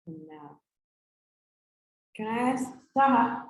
Now, can I ask Taha?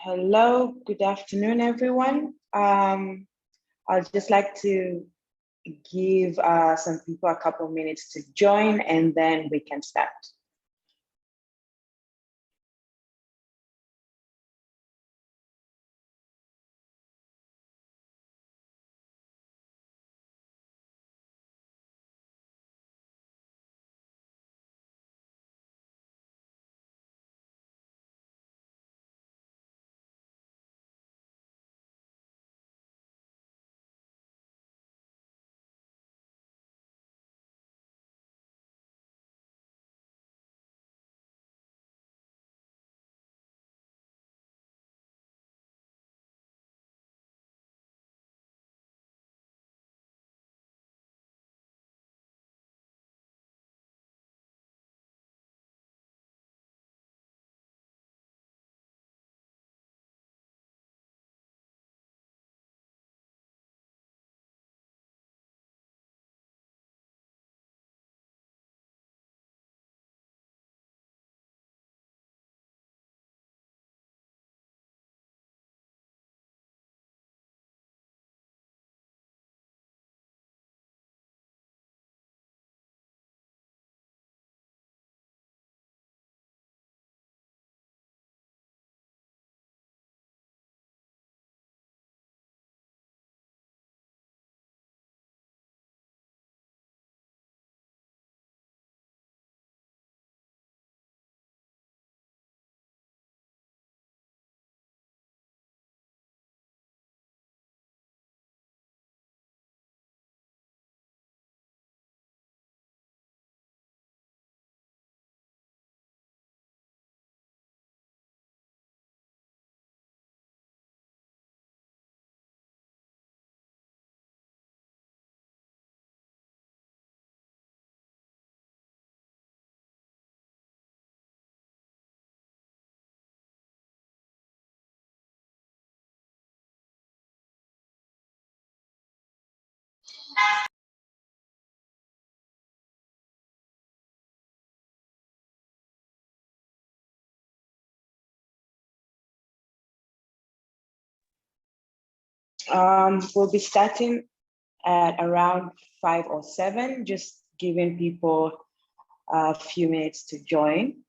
Hello, good afternoon, everyone. I'd just like to give some people a couple minutes to join and then we can start. We'll be starting at around 5 or 7, just giving people a few minutes to join.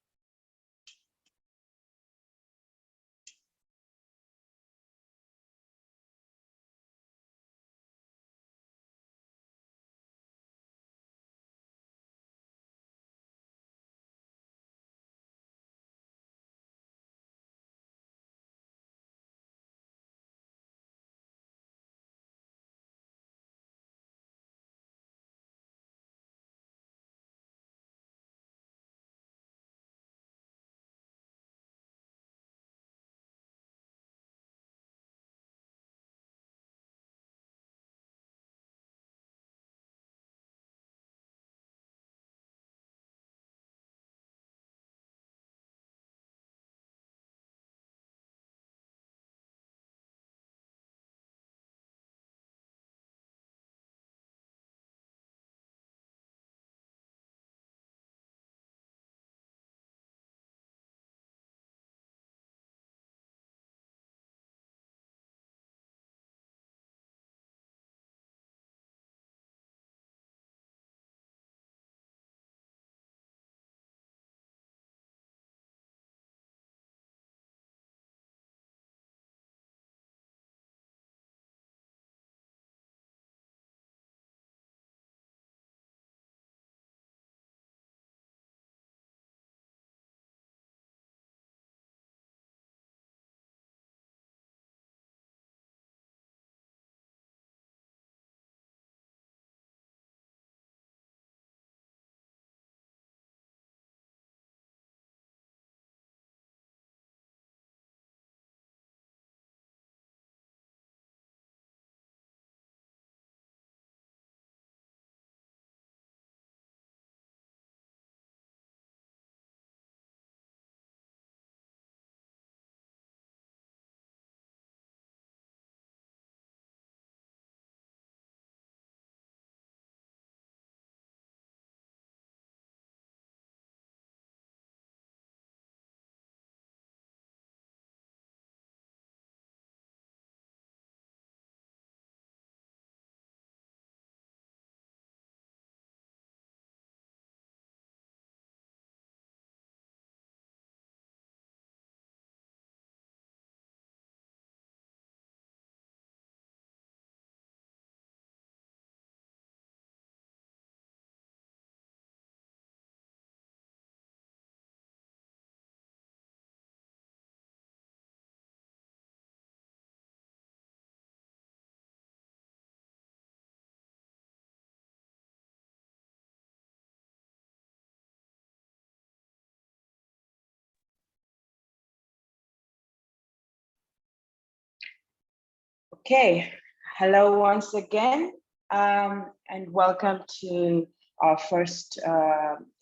Okay, hello once again, and welcome to our first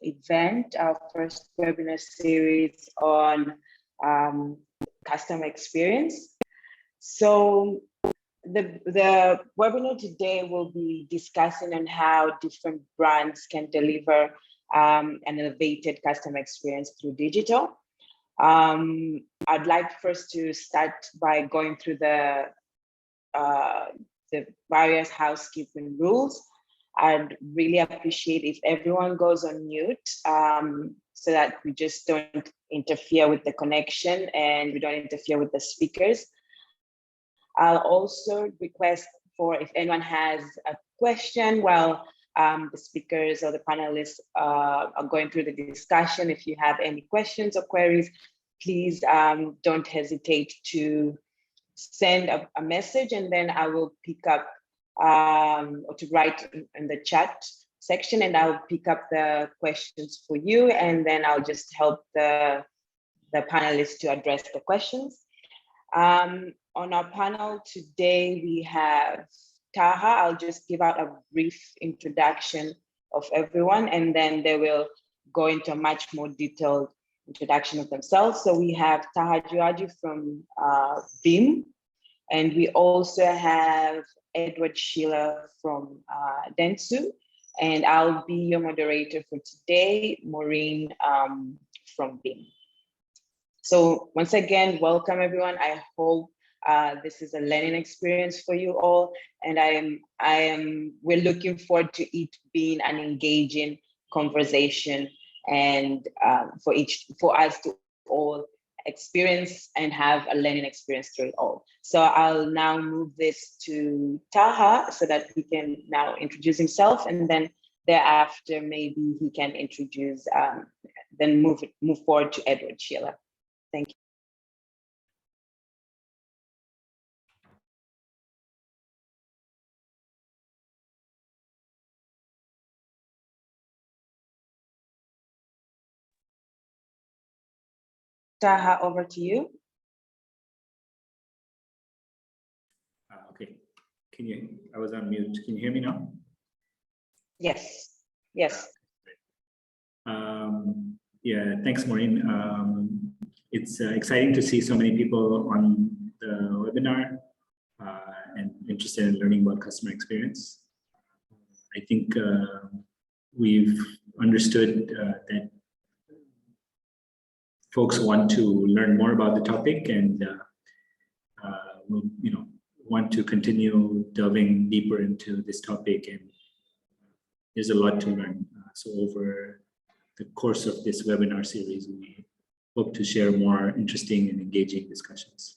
event, our first webinar series on customer experience. So the webinar today will be discussing on how different brands can deliver an elevated customer experience through digital. I'd like first to start by going through the various housekeeping rules. I'd really appreciate if everyone goes on mute so that we just don't interfere with the connection and we don't interfere with the speakers. I'll also request for if anyone has a question while the speakers or the panelists are going through the discussion. If you have any questions or queries, please don't hesitate to send a message, and then I will pick up or to write in the chat section, and I'll pick up the questions for you, and then I'll just help the panelists to address the questions. On our panel today, we have Taha. I'll just give out a brief introduction of everyone, and then they will go into a much more detailed introduction of themselves. So we have Taha Juaji from BIM, and we also have Edward Sheila from Dentsu, and I'll be your moderator for today, Maureen from BIM. So once again, welcome everyone. I hope this is a learning experience for you all, and we're looking forward to it being an engaging conversation, and for us to all experience and have a learning experience through it all. So I'll now move this to Taha so that he can now introduce himself, and then thereafter maybe he can introduce, then move forward to Edward Sheila. Thank you. Taha, over to you. Okay, I was on mute. Can you hear me now? Yes, yes. Yeah, thanks, Maureen. It's exciting to see so many people on the webinar and interested in learning about customer experience. I think we've understood that folks want to learn more about the topic and will, want to continue delving deeper into this topic, and there's a lot to learn. So over the course of this webinar series, we hope to share more interesting and engaging discussions.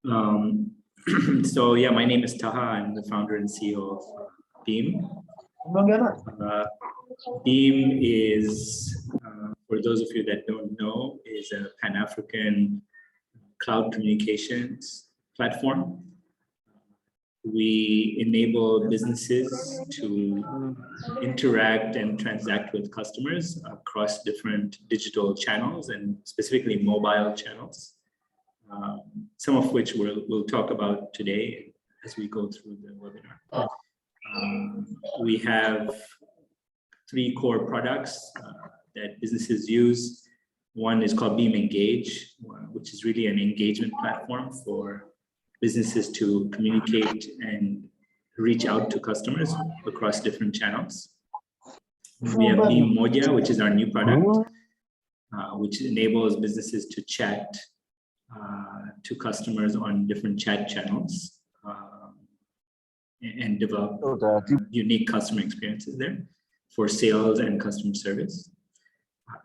So yeah, my name is Taha. I'm the founder and CEO of BIM. BIM is, for those of you that don't know, is a Pan-African cloud communications platform. We enable businesses to interact and transact with customers across different digital channels, and specifically mobile channels, some of which we'll talk about today as we go through the webinar. We have 3 core products that businesses use. One is called BIM Engage, which is really an engagement platform for businesses to communicate and reach out to customers across different channels. We have BIM Moja, which is our new product, which enables businesses to chat to customers on different chat channels and develop unique customer experiences there for sales and customer service.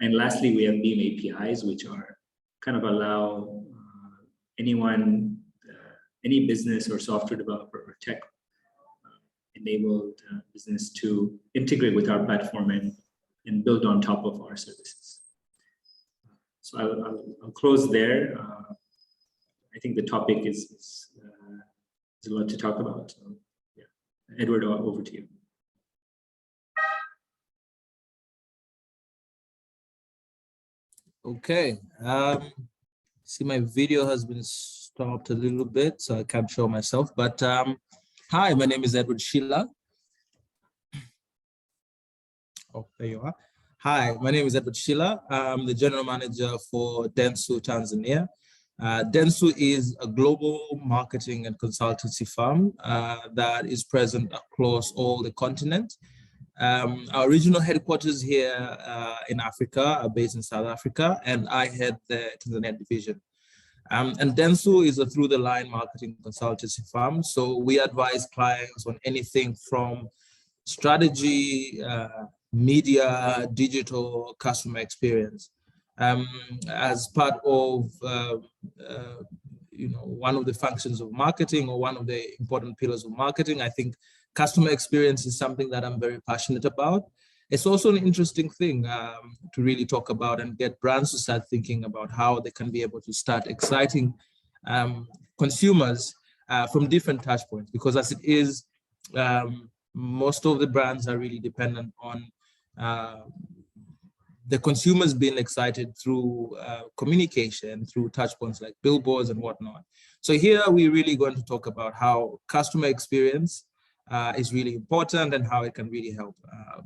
And lastly, we have BIM APIs, which are kind of allow anyone, any business or software developer or tech enabled business to integrate with our platform and build on top of our services. So I'll close there. I think the topic is a lot to talk about. So yeah, Edward, over to you. Okay, See, my video has been stopped a little bit, so I can't show myself. But hi, my name is Edward Sheila. Oh, there you are. Hi, my name is Edward Sheila. I'm the general manager for Dentsu Tanzania. Dentsu is a global marketing and consultancy firm that is present across all the continent. Our regional headquarters here in Africa are based in South Africa, and I head the Tanzania division. And Dentsu is a through-the-line marketing consultancy firm, so we advise clients on anything from strategy, media, digital, customer experience. As part of one of the functions of marketing, or one of the important pillars of marketing, I think customer experience is something that I'm very passionate about. It's also an interesting thing to really talk about and get brands to start thinking about how they can be able to start exciting consumers from different touch points, because as it is, most of the brands are really dependent on the consumers being excited through communication, through touch points like billboards and whatnot. So here we're really going to talk about how customer experience is really important and how it can really help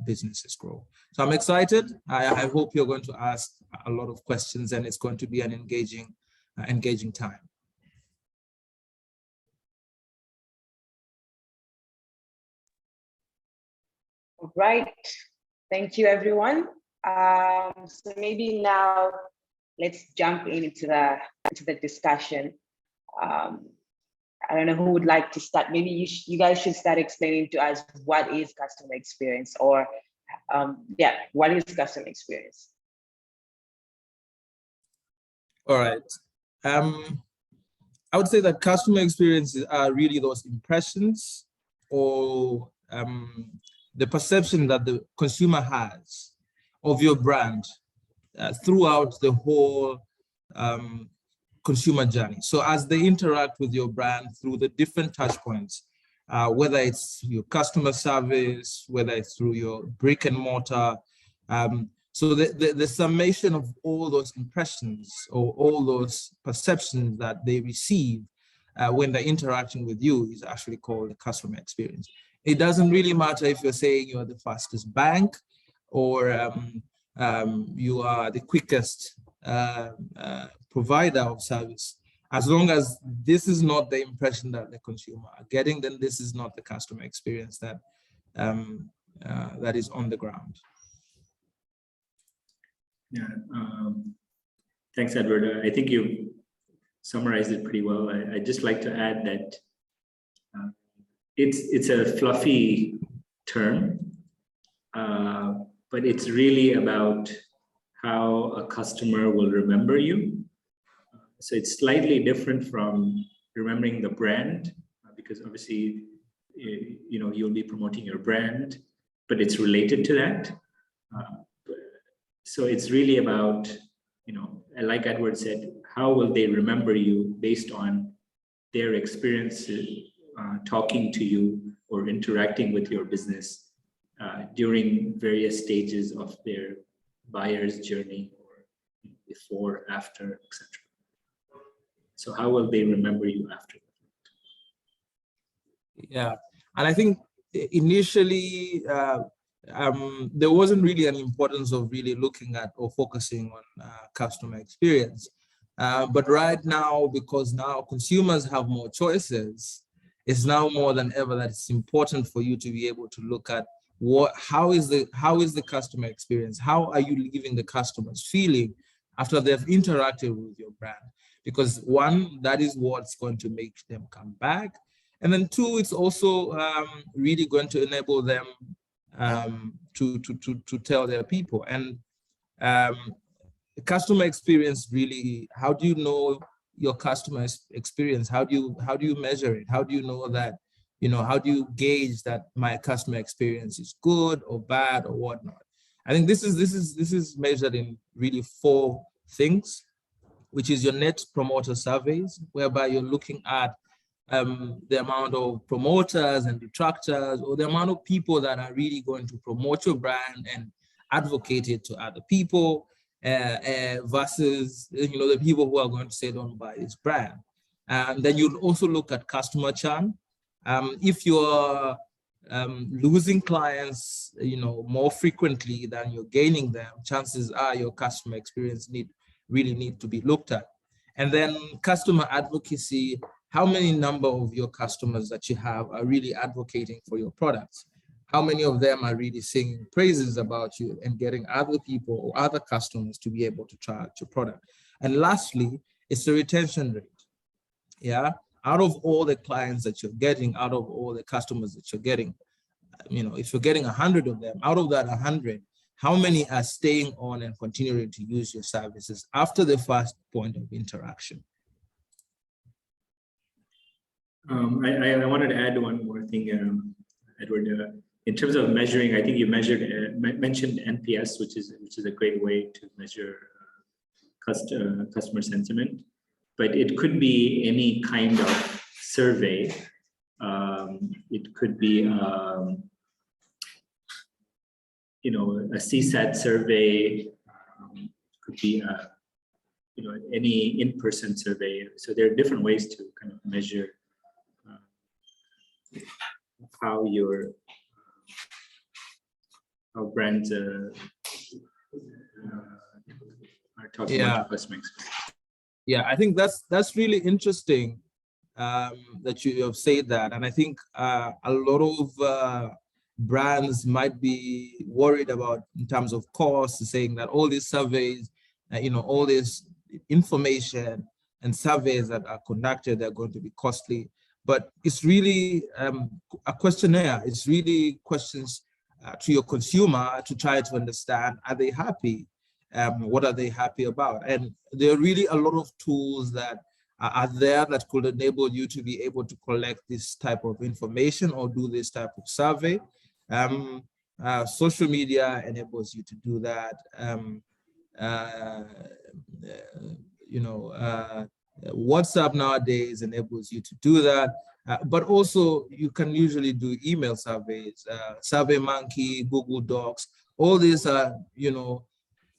businesses grow. So I'm excited. I hope you're going to ask a lot of questions, and it's going to be an engaging time. All right. Thank you, everyone. So maybe now let's jump into the discussion. I don't know who would like to start. Maybe you guys should start explaining to us what is customer experience, or what is customer experience? All right. I would say that customer experiences are really those impressions or the perception that the consumer has of your brand throughout the whole consumer journey. So as they interact with your brand through the different touch points, whether it's your customer service, whether it's through your brick and mortar. So the summation of all those impressions or all those perceptions that they receive when they're interacting with you is actually called the customer experience. It doesn't really matter if you're saying you're the fastest bank or you are the quickest provider of service. As long as this is not the impression that the consumer are getting, then this is not the customer experience that that is on the ground. Yeah, thanks, Edward. I think you summarized it pretty well. I'd just like to add that it's a fluffy term, but it's really about how a customer will remember you. So it's slightly different from remembering the brand, because obviously, you'll be promoting your brand, but it's related to that. So it's really about, like Edward said, how will they remember you based on their experiences talking to you or interacting with your business during various stages of their buyer's journey, or before, after, etc. So how will they remember you after that? Yeah, and I think initially there wasn't really an importance of really looking at or focusing on customer experience. But right now, because now consumers have more choices, it's now more than ever that it's important for you to be able to look at how is the customer experience? How are you leaving the customers feeling after they've interacted with your brand? Because one, that is what's going to make them come back. And then two, it's also really going to enable them to tell their people. And the customer experience really, how do you know your customer experience? How do you measure it? How do you know that, how do you gauge that my customer experience is good or bad or whatnot? I think this is measured in really 4 things, which is your net promoter surveys, whereby you're looking at the amount of promoters and detractors, or the amount of people that are really going to promote your brand and advocate it to other people. versus the people who are going to say don't buy this brand. And then you'll also look at customer churn. If you're losing clients, more frequently than you're gaining them, chances are your customer experience really need to be looked at. And then customer advocacy, how many number of your customers that you have are really advocating for your products? How many of them are really singing praises about you and getting other people or other customers to be able to try out your product? And lastly, it's the retention rate. Yeah, out of all the clients that you're getting, out of all the customers that you're getting, if you're getting 100 of them, out of that 100, how many are staying on and continuing to use your services after the first point of interaction? I wanted to add one more thing, Edward. In terms of measuring, I think you mentioned NPS, which is a great way to measure customer sentiment. But it could be any kind of survey. It could be, a CSAT survey. Could be, any in-person survey. So there are different ways to kind of measure how brands are talking about customer experience. Yeah, I think that's really interesting that you have said that. And I think a lot of brands might be worried about in terms of cost, saying that all these surveys, all this information and surveys that are conducted are going to be costly. But it's really a questionnaire. It's really questions to your consumer to try to understand, are they happy? What are they happy about? And there are really a lot of tools that are there that could enable you to be able to collect this type of information or do this type of survey. Social media enables you to do that. WhatsApp nowadays enables you to do that. But also you can usually do email surveys, SurveyMonkey, Google Docs. All these are,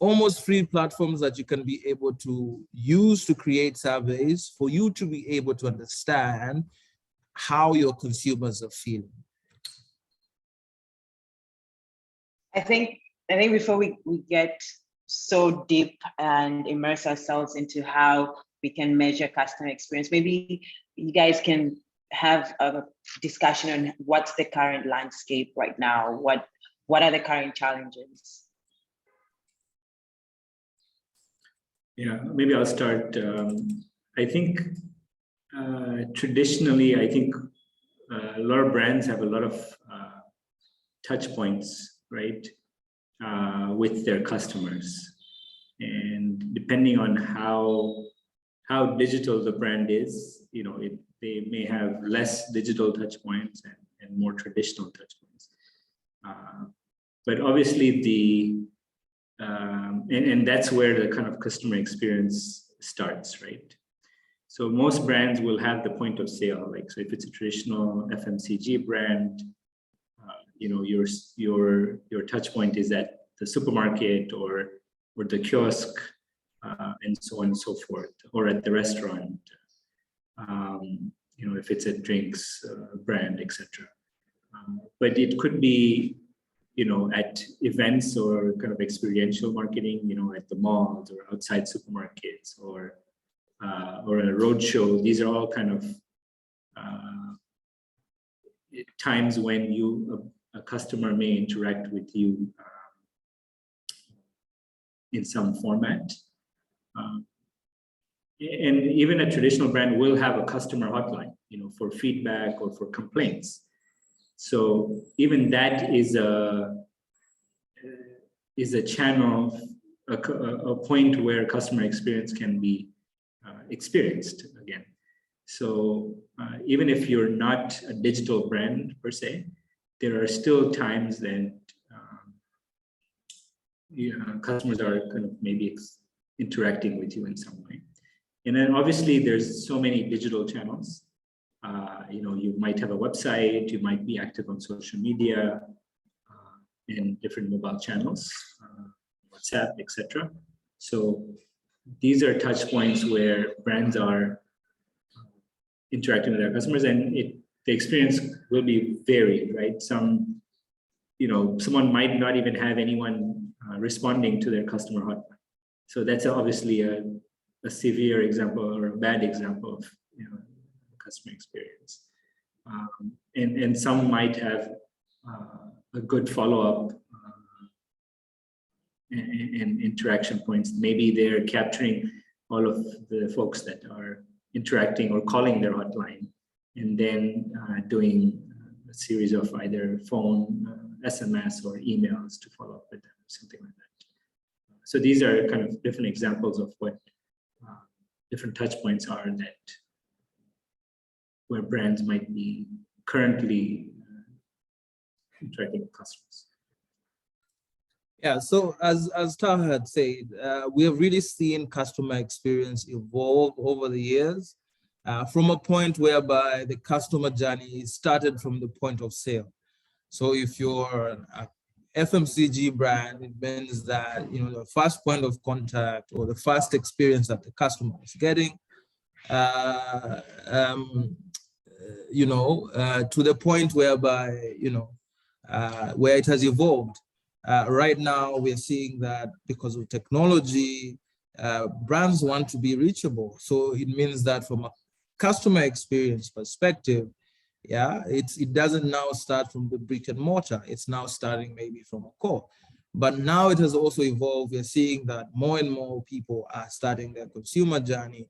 almost free platforms that you can be able to use to create surveys for you to be able to understand how your consumers are feeling. I think before we get so deep and immerse ourselves into how we can measure customer experience, maybe you guys can have a discussion on what's the current landscape right now. What are the current challenges? Yeah, maybe I'll start. I think traditionally, I think a lot of brands have a lot of touch points, right, with their customers. And depending on how digital the brand is, they may have less digital touch points and more traditional touch points. But obviously and that's where the kind of customer experience starts, right? So most brands will have the point of sale. Like, so if it's a traditional FMCG brand, your touch point is at the supermarket or the kiosk, and so on and so forth, or at the restaurant. If it's a drinks brand, etc. But it could be, at events or kind of experiential marketing, at the malls or outside supermarkets or a roadshow. These are all kind of times when a customer may interact with you in some format. And even a traditional brand will have a customer hotline, for feedback or for complaints. So even that is a channel, a point where customer experience can be experienced again. So even if you're not a digital brand per se, there are still times that customers are kind of maybe interacting with you in some way. And then obviously there's so many digital channels. You might have a website, you might be active on social media, in different mobile channels, WhatsApp, etc. So these are touch points where brands are interacting with their customers, and the experience will be varied, right? Someone might not even have anyone responding to their customer hotline. So that's obviously a severe example or a bad example of customer experience. And some might have a good follow-up and interaction points. Maybe they're capturing all of the folks that are interacting or calling their hotline, and then doing a series of either phone, SMS, or emails to follow up with them, something like that. So these are kind of different examples of what different touch points are where brands might be currently interacting with customers. Yeah, so as Taha had said, we have really seen customer experience evolve over the years from a point whereby the customer journey started from the point of sale. So if you're an FMCG brand, it means that the first point of contact or the first experience that the customer is getting, to the point whereby where it has evolved. Right now, we're seeing that because of technology, brands want to be reachable. So it means that from a customer experience perspective, it doesn't now start from the brick and mortar. It's now starting maybe from a core. But now it has also evolved. We're seeing that more and more people are starting their consumer journey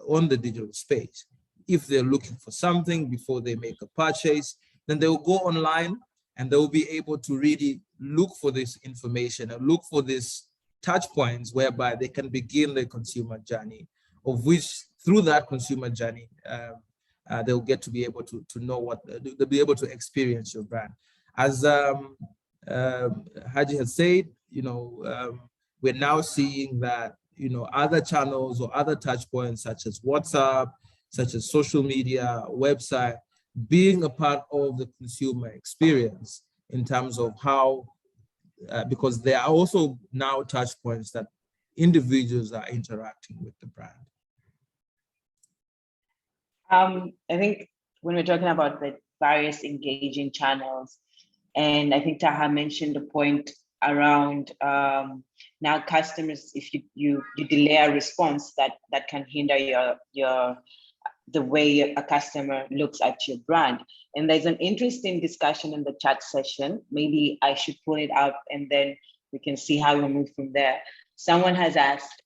on the digital space. If they're looking for something before they make a purchase, then they will go online and they will be able to really look for this information and look for these touch points whereby they can begin their consumer journey, of which through that consumer journey, they'll get to be able to know they'll be able to experience your brand. As Haji has said, we're now seeing that, other channels or other touch points such as WhatsApp, such as social media, website, being a part of the consumer experience in terms of how, because there are also now touch points that individuals are interacting with the brand. I think when we're talking about the various engaging channels, and I think Taha mentioned the point around now customers, if you delay a response, that can hinder the way a customer looks at your brand. And there's an interesting discussion in the chat session. Maybe I should pull it up and then we can see how we move from there. Someone has asked,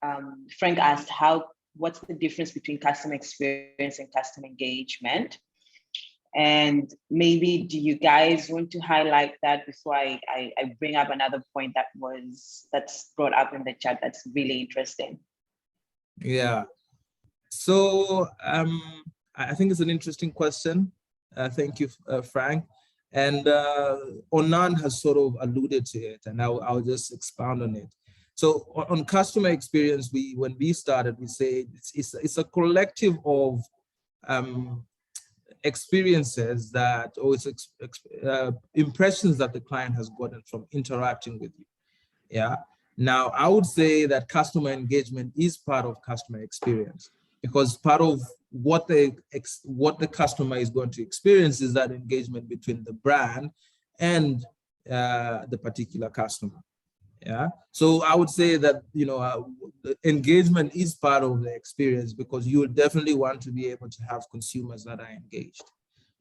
Frank asked, what's the difference between customer experience and customer engagement? And maybe do you guys want to highlight that before I bring up another point that's brought up in the chat that's really interesting? Yeah. So I think it's an interesting question. Thank you, Frank. And Onan has sort of alluded to it, and I'll just expound on it. So on customer experience, when we started, we say it's a collective of experiences impressions that the client has gotten from interacting with you. Yeah. Now, I would say that customer engagement is part of customer experience, because part of what the customer is going to experience is that engagement between the brand and the particular customer. Yeah. So I would say that the engagement is part of the experience, because you will definitely want to be able to have consumers that are engaged.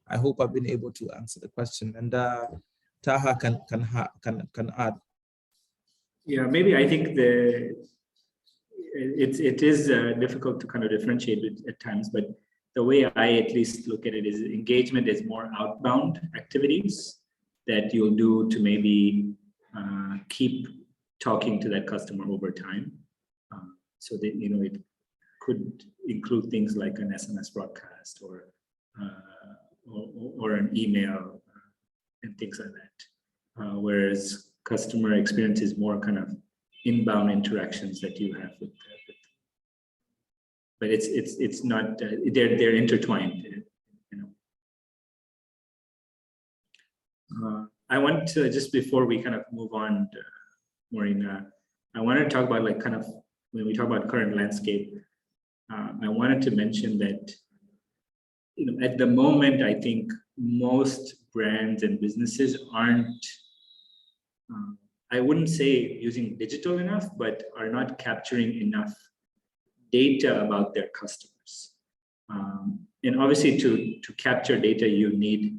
I hope I've been able to answer the question, and Taha can add. Yeah, maybe I think it is difficult to kind of differentiate it at times, but the way I at least look at it is engagement is more outbound activities that you'll do to maybe keep talking to that customer over time. So that, it could include things like an SMS broadcast or an email and things like that. Whereas customer experience is more kind of inbound interactions that you have with but it's not, they're intertwined, I want to, just before we kind of move on, Maureen, I wanted to talk about like kind of when we talk about current landscape, I wanted to mention that, at the moment, I think most brands and businesses aren't, I wouldn't say using digital enough, but are not capturing enough data about their customers. And obviously to capture data, you need,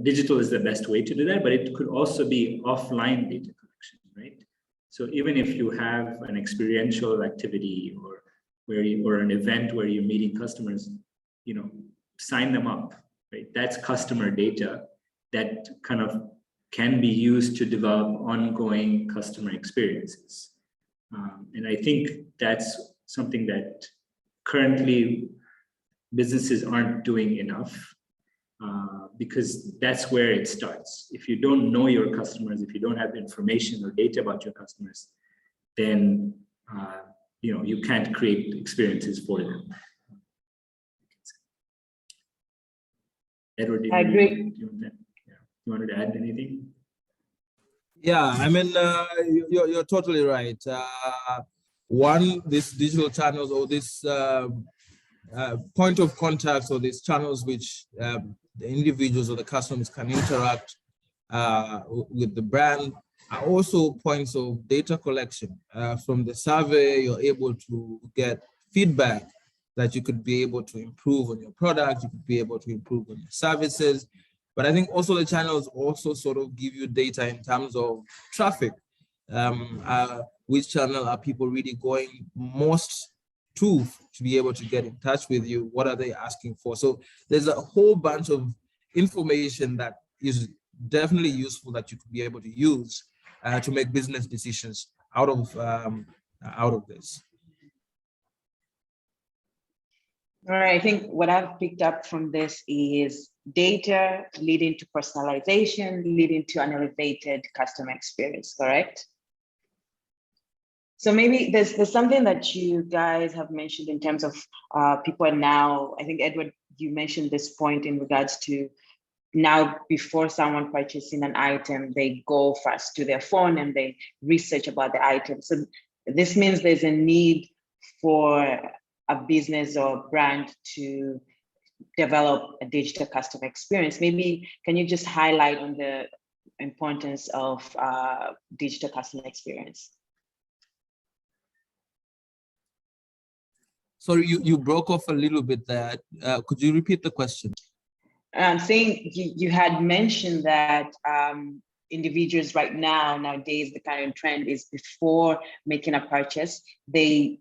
digital is the best way to do that, but it could also be offline data collection, right? So even if you have an experiential activity or an event where you're meeting customers, sign them up, right? That's customer data that kind of can be used to develop ongoing customer experiences. And I think that's something that currently businesses aren't doing enough, because that's where it starts. If you don't know your customers, if you don't have information or data about your customers, then you can't create experiences for them. Edward, I agree. You wanted to add anything? Yeah, I mean, you're totally right. One, these digital channels or this point of contact or these channels which the individuals or the customers can interact with the brand are also points of data collection. From the survey, you're able to get feedback that you could be able to improve on your product, you could be able to improve on your services. But I think also the channels also sort of give you data in terms of traffic. Which channel are people really going most to be able to get in touch with you? What are they asking for? So there's a whole bunch of information that is definitely useful that you could be able to use to make business decisions out of this. All right, I think what I've picked up from this is data leading to personalization, leading to an elevated customer experience, correct? So maybe there's something that you guys have mentioned in terms of people are now, I think Edward, you mentioned this point in regards to now before someone purchasing an item, they go first to their phone and they research about the item. So this means there's a need for a business or brand to develop a digital customer experience. Maybe can you just highlight on the importance of digital customer experience? Sorry, you broke off a little bit there. Could you repeat the question? I'm saying you had mentioned that individuals right nowadays, the current trend is before making a purchase, they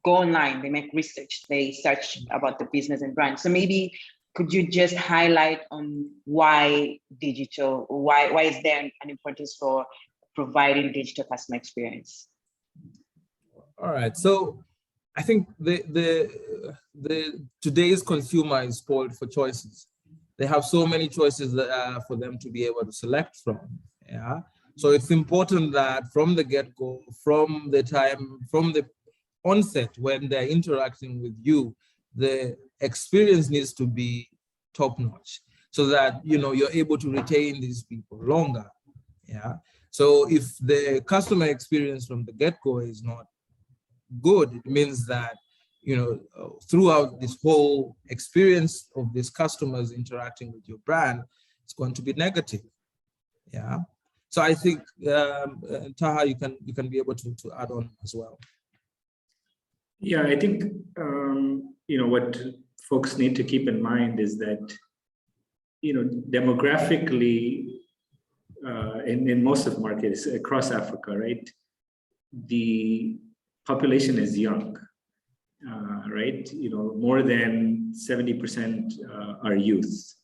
go online, they make research, they search about the business and brand. So maybe could you just highlight on why digital, why is there an importance for providing digital customer experience? All right, so I think the today's consumer is spoiled for choices. They have so many choices for them to be able to select from. Yeah, so it's important that from the get-go, from the onset when they're interacting with you, the experience needs to be top-notch, so that you're able to retain these people longer. Yeah. So if the customer experience from the get-go is not good, it means that throughout this whole experience of these customers interacting with your brand, it's going to be negative. Yeah. So I think Taha, you can be able to add on as well. Yeah, I think what folks need to keep in mind is that demographically in most of the markets across Africa, right, the population is young, right? More than 70% are youth.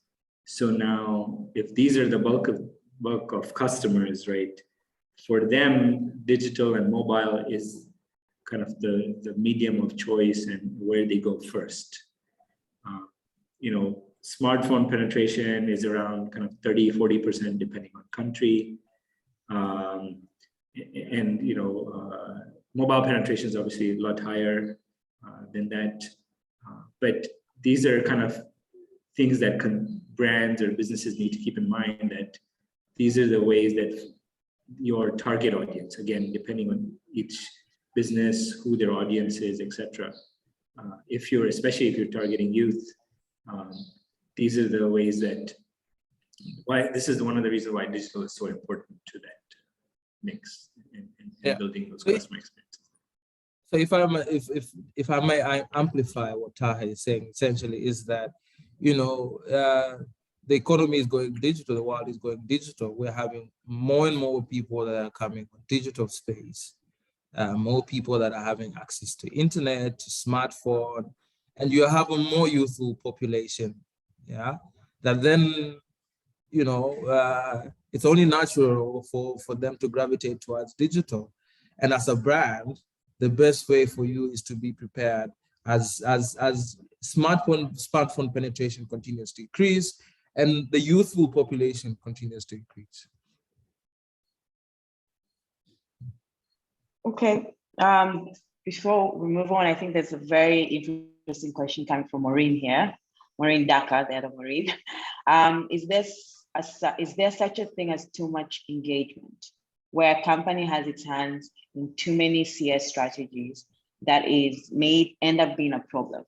So now, if these are the bulk of customers, right, for them, digital and mobile is kind of the medium of choice and where they go first. Smartphone penetration is around kind of 30-40% depending on country. Mobile penetration is obviously a lot higher than that. But these are kind of things that brands or businesses need to keep in mind, that these are the ways that your target audience, again, depending on each business, who their audience is, etc. Especially if you're targeting youth, these are the ways that this is one of the reasons why digital is so important to that mix in building those customer experiences. So if I may amplify what Taha is saying, essentially is that, the economy is going digital, the world is going digital. We're having more and more people that are coming on digital space, more people that are having access to internet, to smartphone, and you have a more youthful population, that then, it's only natural for them to gravitate towards digital. And as a brand, the best way for you is to be prepared as smartphone penetration continues to increase and the youthful population continues to increase. Okay. Before we move on, I think there's a very interesting question coming from Maureen here. Maureen Daka, the other Maureen. Is there such a thing as too much engagement, where a company has its hands in too many CS strategies that may end up being a problem?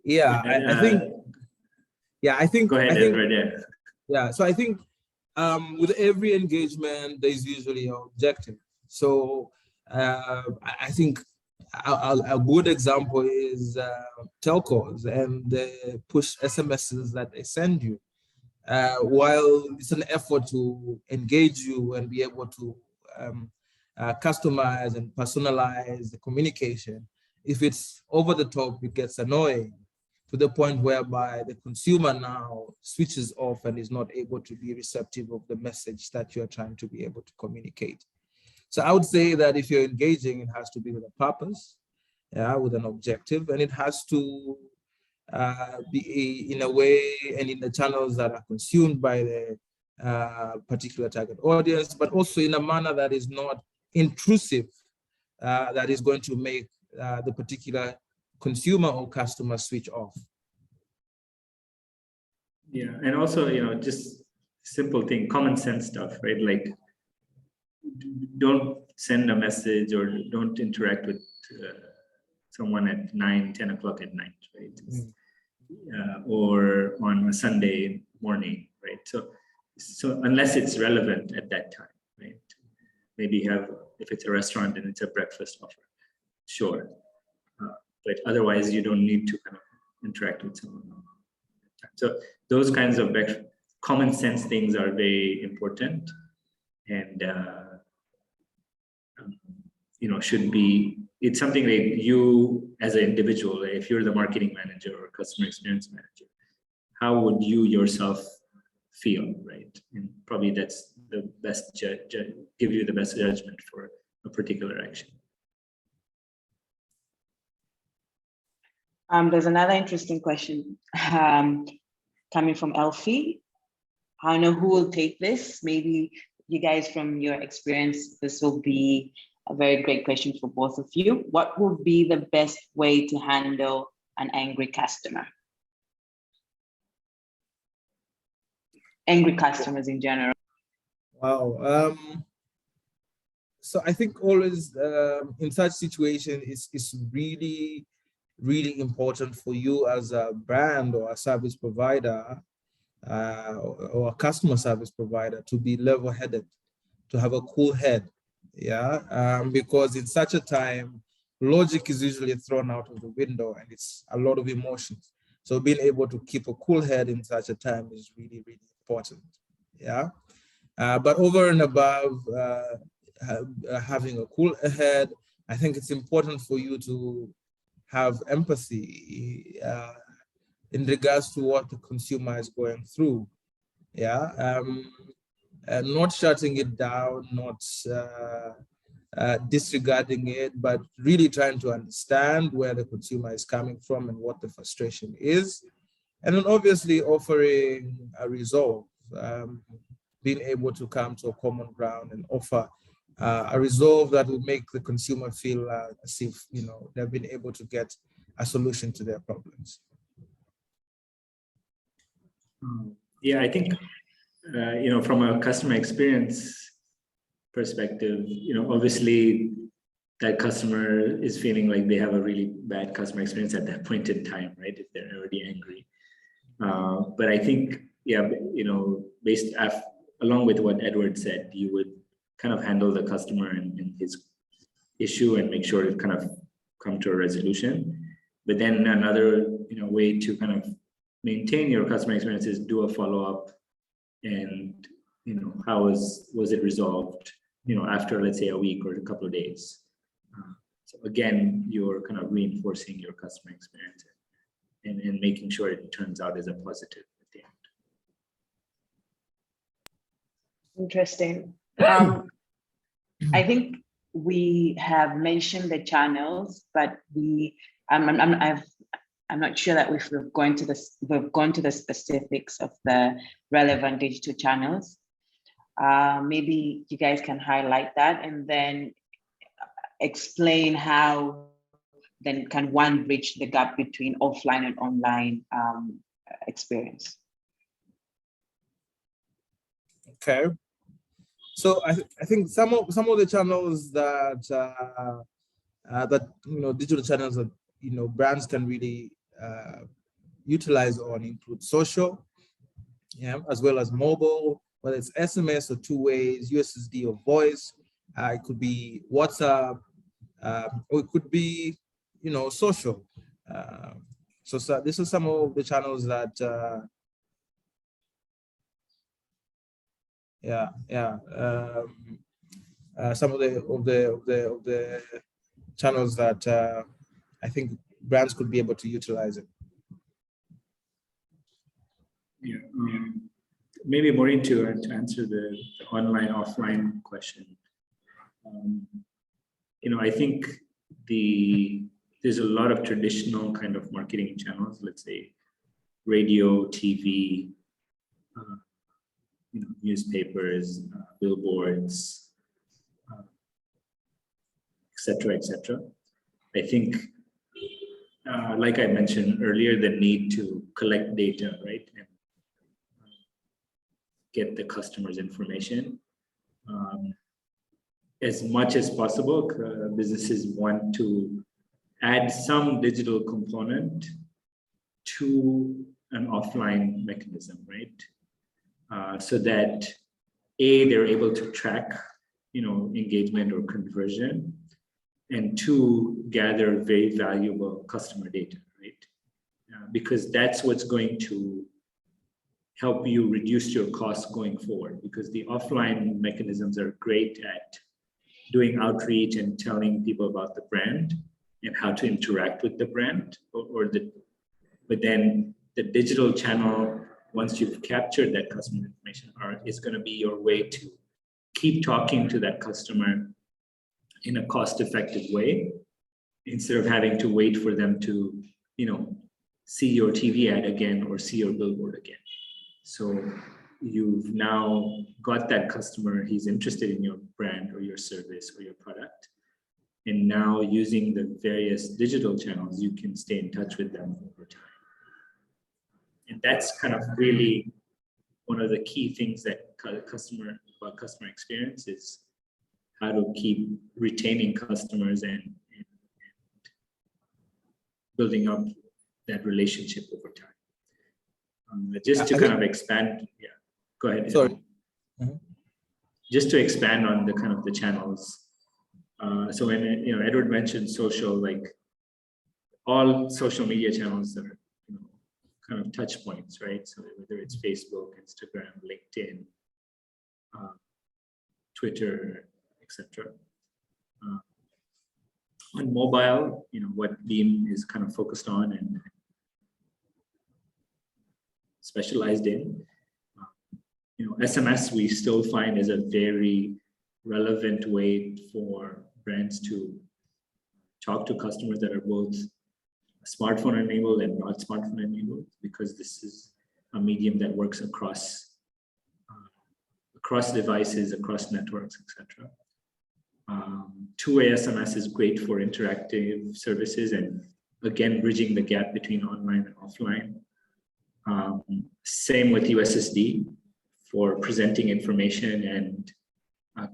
Yeah, I think. Go ahead, Edward. Yeah, so I think with every engagement, there's usually an objective. So I think a good example is telcos and the push SMSs that they send you. While it's an effort to engage you and be able to customize and personalize the communication, if it's over the top, it gets annoying to the point whereby the consumer now switches off and is not able to be receptive of the message that you're trying to be able to communicate. So I would say that if you're engaging, it has to be with a purpose, with an objective, and it has to be in a way and in the channels that are consumed by the particular target audience, but also in a manner that is not intrusive, that is going to make the particular consumer or customer switch off. Yeah, and also, just simple thing, common sense stuff, right? Like, don't send a message or don't interact with someone at 9-10 o'clock at night, right? Or on a Sunday morning, right? So unless it's relevant at that time, right? Maybe if it's a restaurant and it's a breakfast offer, sure. But otherwise, you don't need to kind of interact with someone. So those kinds of common sense things are very important, and should be. It's something like you as an individual, if you're the marketing manager or customer experience manager, how would you yourself feel, right? And probably that's the best give you the best judgment for a particular action. There's another interesting question coming from Elfie. I don't know who will take this. Maybe you guys, from your experience, this will be a very great question for both of you. What would be the best way to handle an angry customer? Angry customers in general. Wow. So I think always in such situation, it's really, really important for you as a brand or a service provider or a customer service provider to be level-headed, to have a cool head, because in such a time, logic is usually thrown out of the window and it's a lot of emotions. So being able to keep a cool head in such a time is really, really important, but over and above having a cool head, I think it's important for you to have empathy in regards to what the consumer is going through, and not shutting it down, not disregarding it, but really trying to understand where the consumer is coming from and what the frustration is. And then obviously offering a resolve, being able to come to a common ground and offer a resolve that will make the consumer feel as if they've been able to get a solution to their problems. Yeah, I think, from a customer experience perspective, obviously that customer is feeling like they have a really bad customer experience at that point in time, right? If they're already angry. But I think, along with what Edward said, you would kind of handle the customer and his issue and make sure it kind of come to a resolution. But then another, way to kind of maintain your customer experience is do a follow-up and, how was it resolved, after, let's say, a week or a couple of days. So again, you're kind of reinforcing your customer experience and making sure it turns out as a positive at the end. Interesting. I think we have mentioned the channels, but I'm not sure that we've gone to the specifics of the relevant digital channels. Maybe you guys can highlight that and then explain how then can one bridge the gap between offline and online experience. Okay. So I think some of the channels that digital channels that brands can really utilize on include social, as well as mobile, whether it's SMS or two ways, USSD or voice. It could be WhatsApp, or it could be social. So this is some of the channels that some of the channels that I think brands could be able to utilize it. Yeah, maybe more to answer the online offline question. I think there's a lot of traditional kind of marketing channels, let's say radio, TV, newspapers, billboards, et cetera. I think, like I mentioned earlier, the need to collect data, right, and get the customer's information. As much as possible, businesses want to add some digital component to an offline mechanism, right? So that they're able to track, engagement or conversion, and two, gather very valuable customer data, right? Because that's what's going to help you reduce your costs going forward, because the offline mechanisms are great at doing outreach and telling people about the brand and how to interact with the brand, but then the digital channel, once you've captured that customer information, is going to be your way to keep talking to that customer in a cost-effective way, instead of having to wait for them to, see your TV ad again or see your billboard again. So you've now got that customer, he's interested in your brand or your service or your product. And now using the various digital channels, you can stay in touch with them over time. And that's kind of really one of the key things that customer experience is how to keep retaining customers and building up that relationship over time. Just to kind of expand, go ahead. Sorry. Just to expand on the kind of the channels. So when Edward mentioned social, like all social media channels are kind of touch points, right? So whether it's Facebook, Instagram, LinkedIn, Twitter, etc. On mobile, what Beam is kind of focused on and specialized in, SMS we still find is a very relevant way for brands to talk to customers that are both smartphone enabled and not smartphone enabled, because this is a medium that works across devices, across networks, etc. Two-way SMS is great for interactive services and again bridging the gap between online and offline. Same with USSD for presenting information and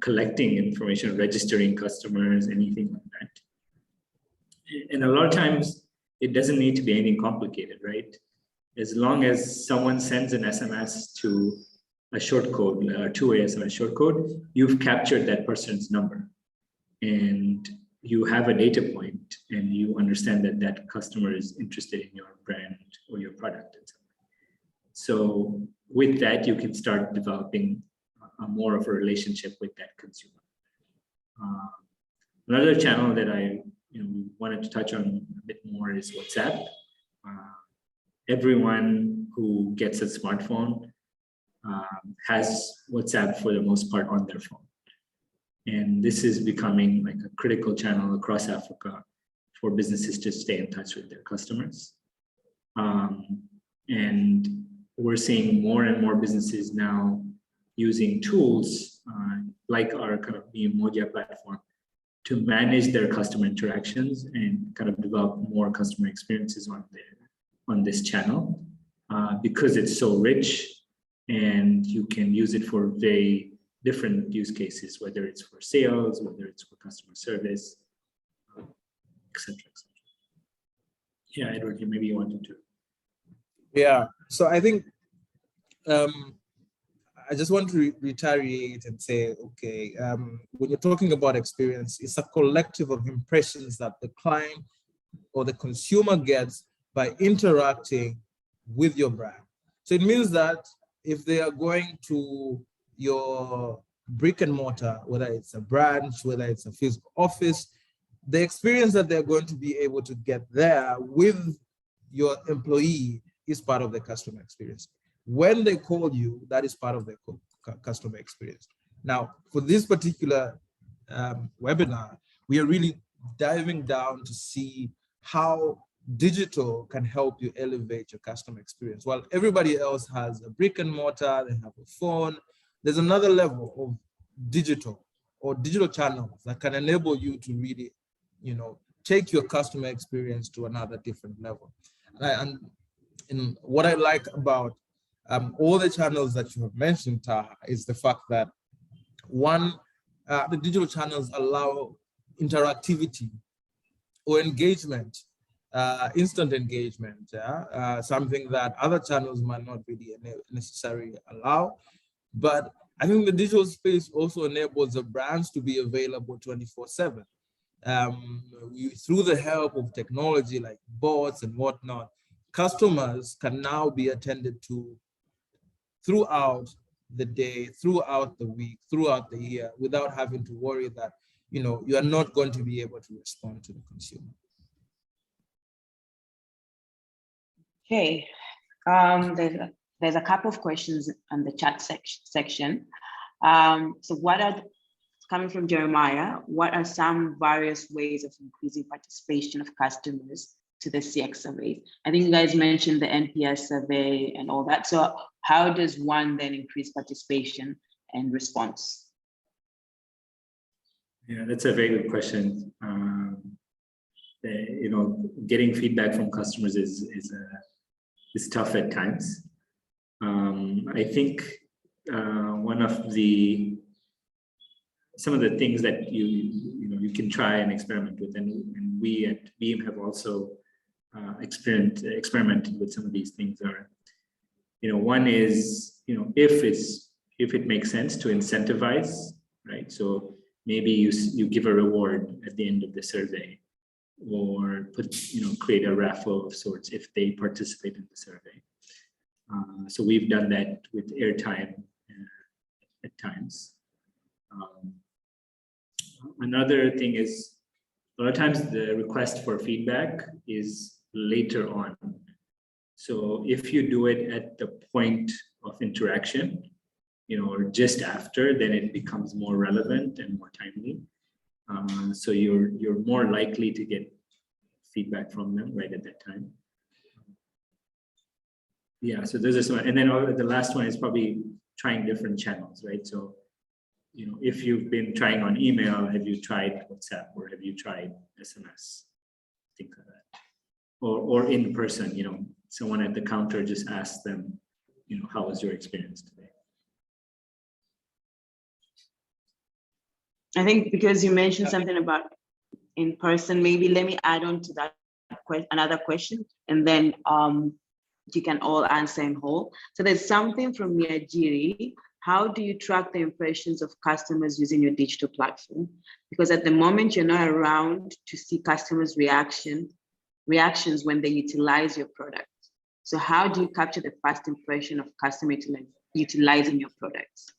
collecting information, registering customers, anything like that. And a lot of times it doesn't need to be anything complicated, right? As long as someone sends an SMS to a short code, a two-way SMS short code, you've captured that person's number and you have a data point and you understand that that customer is interested in your brand or your product. So with that, you can start developing more of a relationship with that consumer. Another channel that I wanted to touch on a bit more is WhatsApp. Everyone who gets a smartphone has WhatsApp for the most part on their phone. And this is becoming like a critical channel across Africa for businesses to stay in touch with their customers. And we're seeing more and more businesses now using tools like our kind of Moja platform to manage their customer interactions and kind of develop more customer experiences on this channel because it's so rich and you can use it for very different use cases, whether it's for sales, whether it's for customer service, etc. Yeah, Edward, maybe you wanted to. Yeah, so I think I just want to reiterate and say, okay, when you're talking about experience, it's a collective of impressions that the client or the consumer gets by interacting with your brand. So it means that if they are going to your brick and mortar, whether it's a branch, whether it's a physical office, the experience that they're going to be able to get there with your employee is part of the customer experience. When they call you, that is part of the customer experience. Now, for this particular webinar, we are really diving down to see how digital can help you elevate your customer experience. While everybody else has a brick and mortar, they have a phone, there's another level of digital or digital channels that can enable you to really, take your customer experience to another different level. And what I like about all the channels that you have mentioned, Taha, is the fact that one, the digital channels allow interactivity or engagement, instant engagement, something that other channels might not really necessarily allow. But I think the digital space also enables the brands to be available 24/7. Through the help of technology like bots and whatnot, customers can now be attended to throughout the day, throughout the week, throughout the year, without having to worry that you are not going to be able to respond to the consumer. Okay, there's a couple of questions on the chat section. So coming from Jeremiah, what are some various ways of increasing participation of customers to the CX survey? I think you guys mentioned the NPS survey and all that. So how does one then increase participation and response? Yeah, that's a very good question. Getting feedback from customers is tough at times. I think some of the things that you can try and experiment with, and we at Beam have also experimented with some of these things are, one is, if it makes sense to incentivize, right? So maybe you give a reward at the end of the survey, or create a raffle of sorts if they participate in the survey. So we've done that with airtime at times. Another thing is, a lot of times the request for feedback is later on. So if you do it at the point of interaction, or just after, then it becomes more relevant and more timely. So you're more likely to get feedback from them right at that time. Yeah, so those are some, and then the last one is probably trying different channels, right? So, if you've been trying on email, have you tried WhatsApp, or have you tried SMS, things like that, or in person, someone at the counter just asks them, you know, how was your experience today? I think because you mentioned something about in person, maybe let me add on to that another question, and then you can all answer in whole. So there's something from Niajiri. How do you track the impressions of customers using your digital platform? Because at the moment you're not around to see customers' reactions when they utilize your product. So how do you capture the first impression of customer utilizing your products?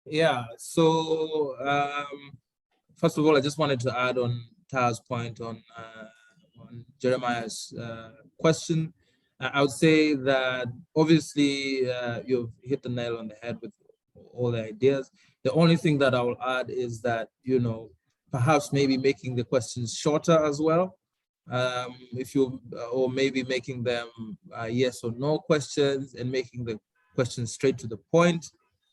Yeah, so first of all, I just wanted to add on Ta's point on Jeremiah's question. I would say that obviously you've hit the nail on the head with all the ideas. The only thing that I will add is that, you know, perhaps maybe making the questions shorter as well. If you, or maybe making them yes or no questions, and making the questions straight to the point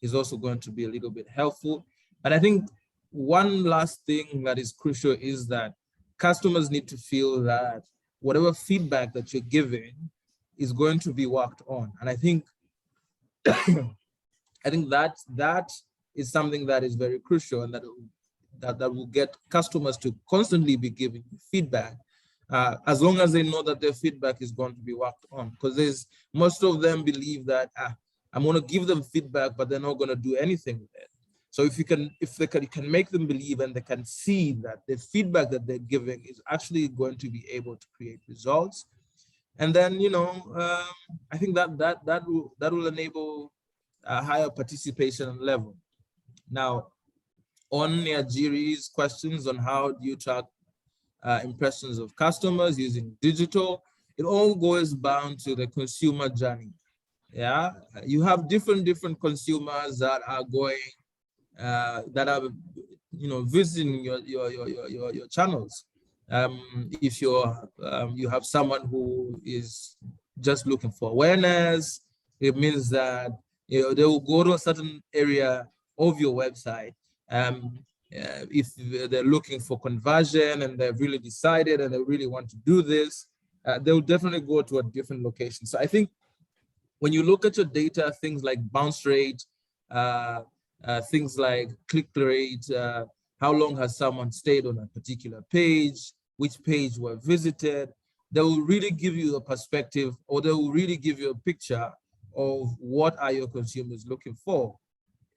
is also going to be a little bit helpful. And I think one last thing that is crucial is that customers need to feel that whatever feedback that you're giving is going to be worked on. And I think I think that is something that is very crucial, and that will get customers to constantly be giving feedback, as long as they know that their feedback is going to be worked on. Because most of them believe that I'm going to give them feedback, but they're not going to do anything with it. So if you can make them believe, and they can see that the feedback that they're giving is actually going to be able to create results, and then, you know, I think that will enable a higher participation level. Now, on Niajiri's questions on how do you track impressions of customers using digital, it all goes down to the consumer journey. Yeah, you have different consumers that are going, that are, you know, visiting your channels. If you have someone who is just looking for awareness, it means that, you know, they will go to a certain area of your website. If they're looking for conversion and they've really decided and they really want to do this, they'll definitely go to a different location. So I think when you look at your data, things like bounce rate, things like click rate, how long has someone stayed on a particular page, which page were visited, they will really give you a perspective, or they will really give you a picture of what are your consumers looking for.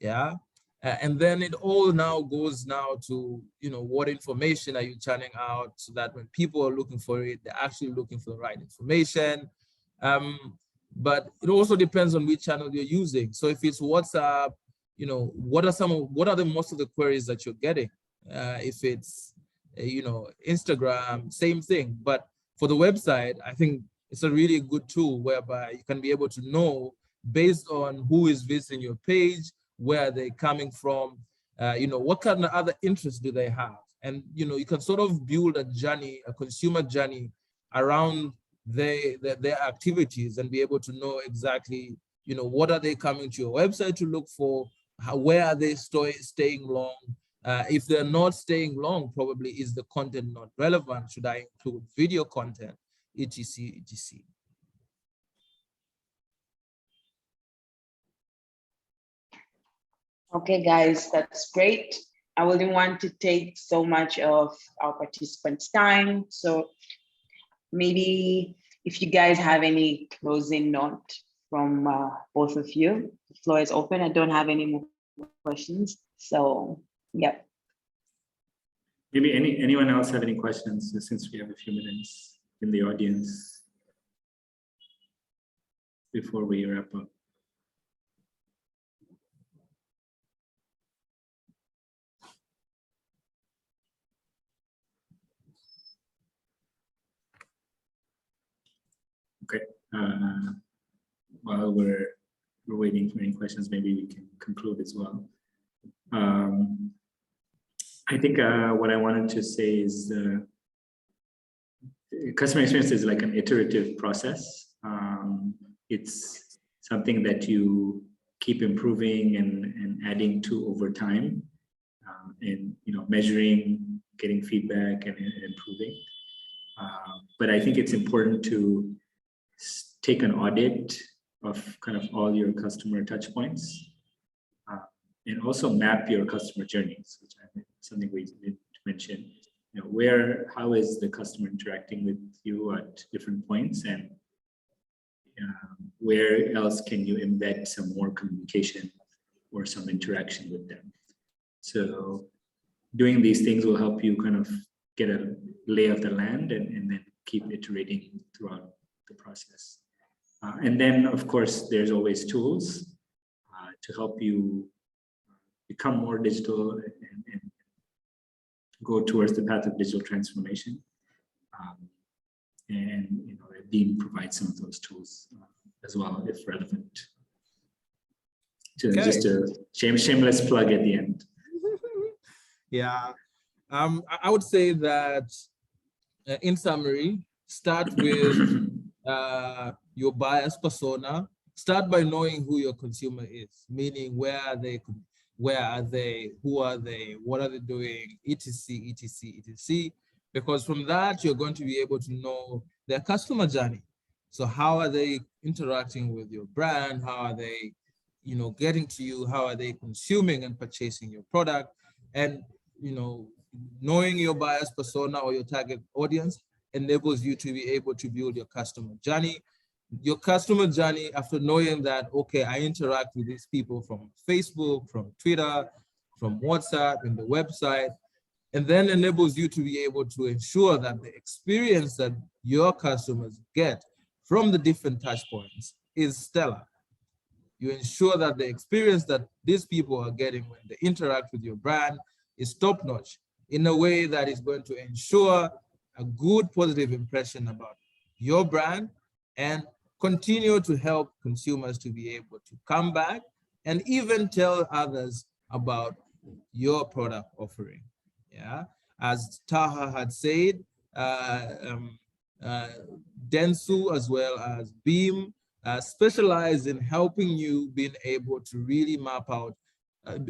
Yeah. And then it all now goes to, you know, what information are you churning out, so that when people are looking for it, they're actually looking for the right information. But it also depends on which channel you're using. So if it's WhatsApp, you know, what are most of the queries that you're getting? If it's, you know, Instagram, same thing. But for the website, I think it's a really good tool whereby you can be able to know, based on who is visiting your page, where they're coming from, you know, what kind of other interests do they have? And, you know, you can sort of build a journey, a consumer journey around their activities, and be able to know exactly, you know, what are they coming to your website to look for, where are they staying long? If they're not staying long, probably is the content not relevant? Should I include video content, etc., etc. Okay, guys, that's great. I wouldn't want to take so much of our participants' time. So maybe if you guys have any closing note from both of you, the floor is open. I don't have any more questions. So, yeah. Maybe anyone else have any questions, since we have a few minutes in the audience before we wrap up? Okay. While we're waiting for any questions, maybe we can conclude as well. I think what I wanted to say is customer experience is like an iterative process. It's something that you keep improving and adding to over time, and, you know, measuring, getting feedback, and improving. But I think it's important to take an audit of kind of all your customer touch points, and also map your customer journeys, which I think is something we didn't mention. You know, how is the customer interacting with you at different points, and where else can you embed some more communication or some interaction with them? So doing these things will help you kind of get a lay of the land, and then keep iterating throughout the process. And then, of course, there's always tools to help you become more digital and go towards the path of digital transformation. And you know, Dean provides some of those tools as well, if relevant. So just a shameless plug at the end. Yeah, I would say that in summary, start with your buyer's persona. Start by knowing who your consumer is, meaning where are they, who are they, what are they doing, etc, etc, etc. Because from that, you're going to be able to know their customer journey. So how are they interacting with your brand? How are they, you know, getting to you? How are they consuming and purchasing your product? And, you know, knowing your buyer's persona or your target audience enables you to be able to build your customer journey. Your customer journey, after knowing that, okay, I interact with these people from Facebook, from Twitter, from WhatsApp, and the website, and then enables you to be able to ensure that the experience that your customers get from the different touch points is stellar. You ensure that the experience that these people are getting when they interact with your brand is top-notch in a way that is going to ensure a good positive impression about your brand and continue to help consumers to be able to come back and even tell others about your product offering. Yeah, as Taha had said, Dentsu as well as Beam specialize in helping you being able to really map out,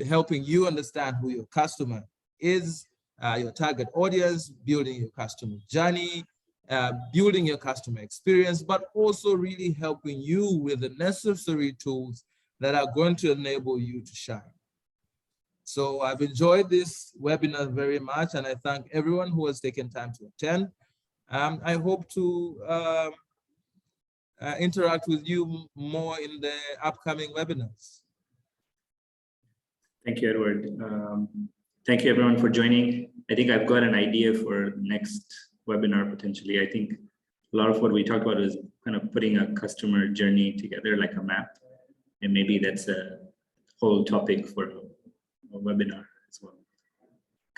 helping you understand who your customer is, your target audience, building your customer journey, building your customer experience, but also really helping you with the necessary tools that are going to enable you to shine. So I've enjoyed this webinar very much, and I thank everyone who has taken time to attend. I hope to interact with you more in the upcoming webinars. Thank you, Edward. Thank you everyone for joining. I think I've got an idea for next webinar potentially. I think a lot of what we talked about is kind of putting a customer journey together like a map, and maybe that's a whole topic for a webinar as well.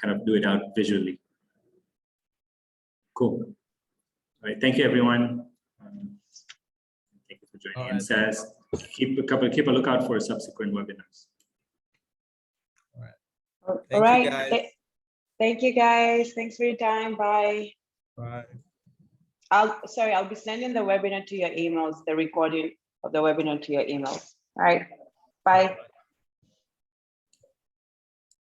Kind of do it out visually. Cool. All right, thank you everyone. Thank you for joining. And Saz, keep a lookout for subsequent webinars. All right. Thank you guys. Thanks for your time. Bye. Bye. I'll be sending the webinar to your emails, the recording of the webinar to your emails. All right. Bye.